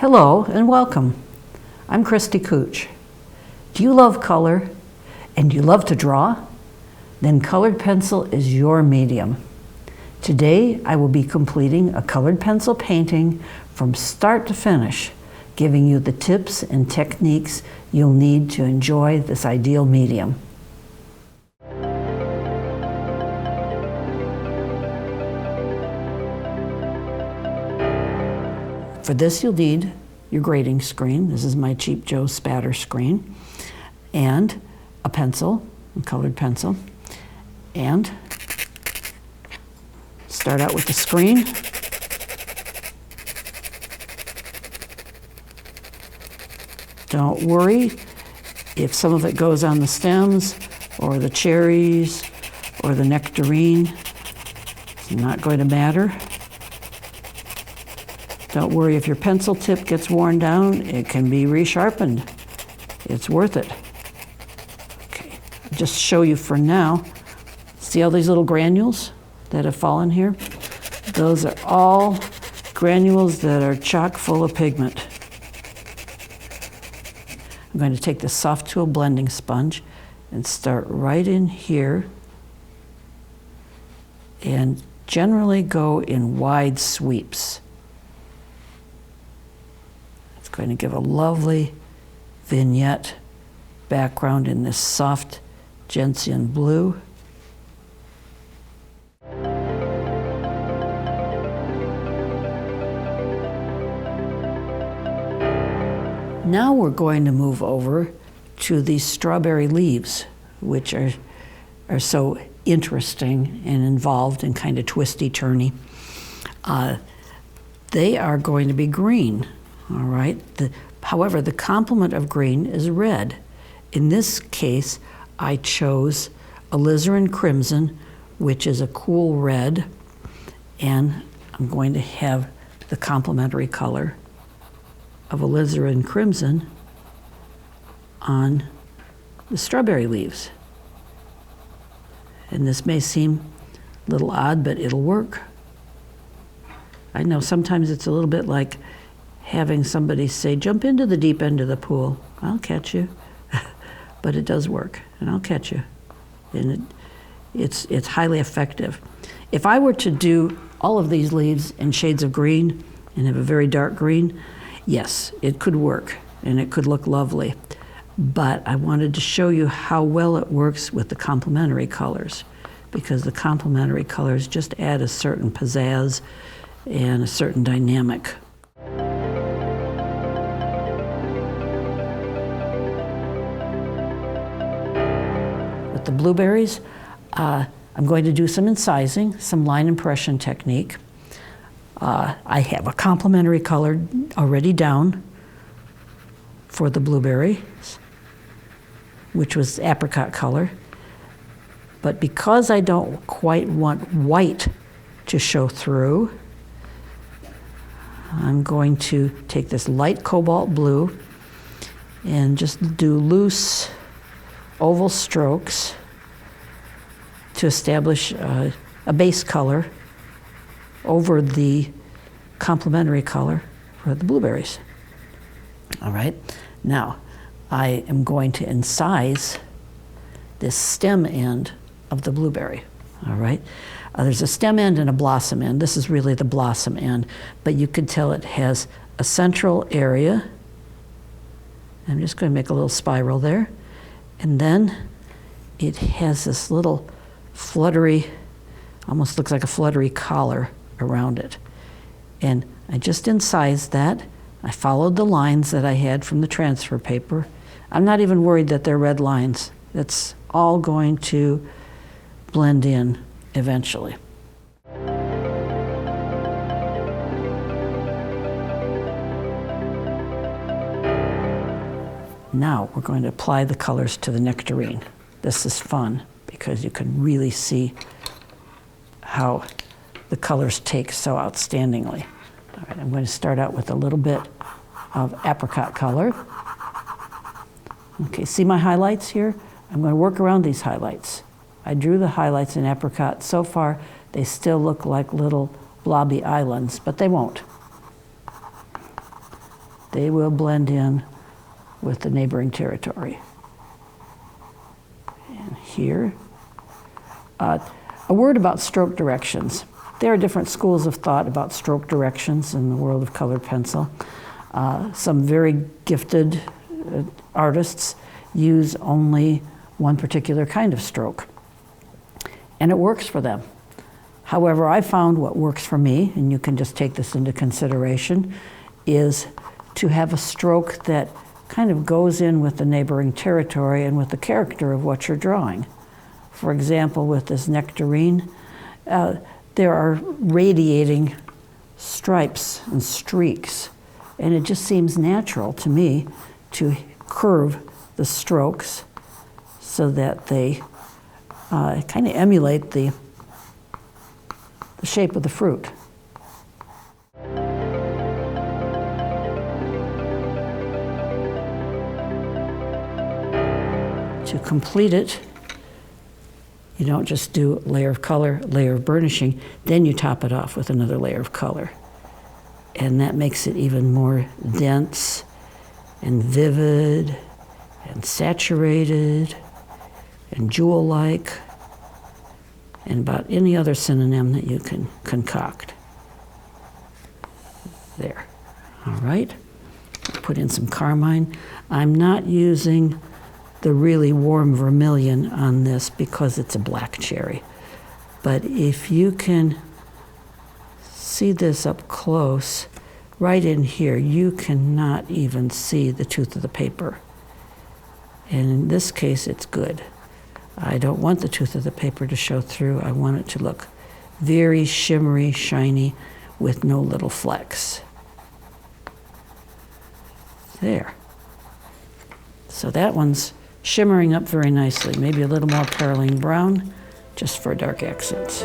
Hello and welcome. I'm Kristy Kutch. Do you love color and do you love to draw? Then colored pencil is your medium. Today I will be completing a colored pencil painting from start to finish, giving you the tips and techniques you'll need to enjoy this ideal medium. For this you'll need your grading screen. This is my Cheap Joe spatter screen. And a pencil, a colored pencil. And start out with the screen. Don't worry if some of it goes on the stems or the cherries or the nectarine. It's not going to matter. Don't worry if your pencil tip gets worn down, it can be resharpened. It's worth it. Okay, just show you for now. See all these little granules that have fallen here? Those are all granules that are chock full of pigment. I'm going to take the soft tool blending sponge and start right in here and generally go in wide sweeps. Going to give a lovely vignette background in this soft gentian blue. Now we're going to move over to these strawberry leaves, which are so interesting and involved and kind of twisty-turny. They are going to be green. All right. However, the complement of green is red. In this case, I chose alizarin crimson, which is a cool red, and I'm going to have the complementary color of alizarin crimson on the strawberry leaves. And this may seem a little odd, but it'll work. I know sometimes it's a little bit like having somebody say, jump into the deep end of the pool. I'll catch you. But it does work, and I'll catch you. And it's highly effective. If I were to do all of these leaves in shades of green and have a very dark green, yes, it could work, and it could look lovely. But I wanted to show you how well it works with the complementary colors, because the complementary colors just add a certain pizzazz and a certain dynamic. The blueberries, I'm going to do some incising, some line impression technique. I have a complementary color already down for the blueberries, which was apricot color. But because I don't quite want white to show through, I'm going to take this light cobalt blue and just do loose oval strokes to establish a base color over the complementary color for the blueberries. All right, now I am going to incise this stem end of the blueberry. All right, there's a stem end and a blossom end. This is really the blossom end, but you could tell it has a central area. I'm just going to make a little spiral there. And then it has this little fluttery, almost looks like a fluttery collar around it. And I just incised that. I followed the lines that I had from the transfer paper. I'm not even worried that they're red lines. It's all going to blend in eventually. Now we're going to apply the colors to the nectarine. This is fun because you can really see how the colors take so outstandingly. All right, I'm going to start out with a little bit of apricot color. Okay, see my highlights here? I'm going to work around these highlights. I drew the highlights in apricot. So far, they still look like little blobby islands, but they won't. they will blend in with the neighboring territory. And here, a word about stroke directions. There are different schools of thought about stroke directions in the world of colored pencil. Some very gifted artists use only one particular kind of stroke, and it works for them. However, I found what works for me, and you can just take this into consideration, is to have a stroke that kind of goes in with the neighboring territory and with the character of what you're drawing. For example, with this nectarine, there are radiating stripes and streaks, and it just seems natural to me to curve the strokes so that they kind of emulate the shape of the fruit. To complete it, you don't just do a layer of color, layer of burnishing, then you top it off with another layer of color. And that makes it even more dense and vivid and saturated and jewel-like and about any other synonym that you can concoct. There. All right. Put in some carmine. I'm not using the really warm vermilion on this because it's a black cherry. But if you can see this up close, right in here, you cannot even see the tooth of the paper. And in this case, it's good. I don't want the tooth of the paper to show through. I want it to look very shimmery, shiny, with no little flecks. There. So that one's shimmering up very nicely. Maybe a little more perylene brown, just for dark accents.